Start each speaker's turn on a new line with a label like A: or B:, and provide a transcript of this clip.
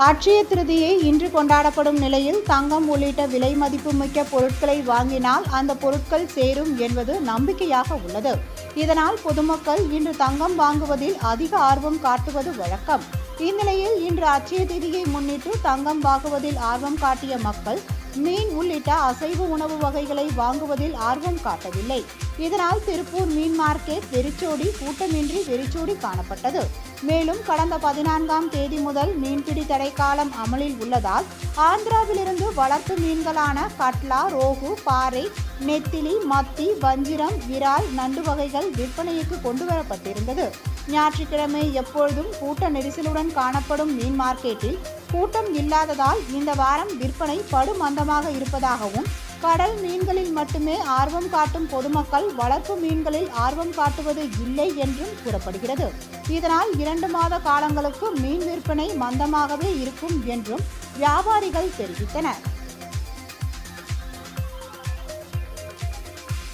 A: அட்சய திருதியை இன்று கொண்டாடப்படும் நிலையில் தங்கம் உள்ளிட்ட விலை மதிப்புமிக்க பொருட்களை வாங்கினால் அந்த பொருட்கள் சேரும் என்பது நம்பிக்கையாக உள்ளது. இதனால் பொதுமக்கள் இன்று தங்கம் வாங்குவதில் அதிக ஆர்வம் காட்டுவது வழக்கம். இந்நிலையில் இன்று அட்சய திதியை முன்னிட்டு தங்கம் வாங்குவதில் ஆர்வம் காட்டிய மக்கள் மீன் உள்ளிட்ட அசைவ உணவு வகைகளை வாங்குவதில் ஆர்வம் காட்டவில்லை. இதனால் திருப்பூர் மீன் மார்க்கெட் கூட்டமின்றி வெறிச்சோடி காணப்பட்டது. மேலும் கடந்த 14ஆம் தேதி முதல் மீன்பிடி தடை காலம் அமலில் உள்ளதால் ஆந்திராவிலிருந்து வளர்ப்பு மீன்களான கட்லா, ரோகு, பாறை, நெத்திலி, மத்தி, வஞ்சிரம், விரால், நண்டு வகைகள் விற்பனைக்கு கொண்டுவரப்பட்டிருந்தது. ஞாயிற்றுக்கிழமை எப்பொழுதும் கூட்ட நெரிசலுடன் காணப்படும் மீன் மார்க்கெட்டில் கூட்டம் இல்லாததால் இந்த வாரம் விற்பனை படுமந்தமாக இருப்பதாகவும், கடல் மீன்களில் மட்டுமே ஆர்வம் காட்டும் பொதுமக்கள் வளர்ப்பு மீன்களில் ஆர்வம் காட்டுவது இல்லை என்றும் கூறப்படுகிறது. இதனால் 2 மாத காலங்களுக்கு மீன் விற்பனை மந்தமாகவே இருக்கும் என்றும் வியாபாரிகள் தெரிவித்தனர்.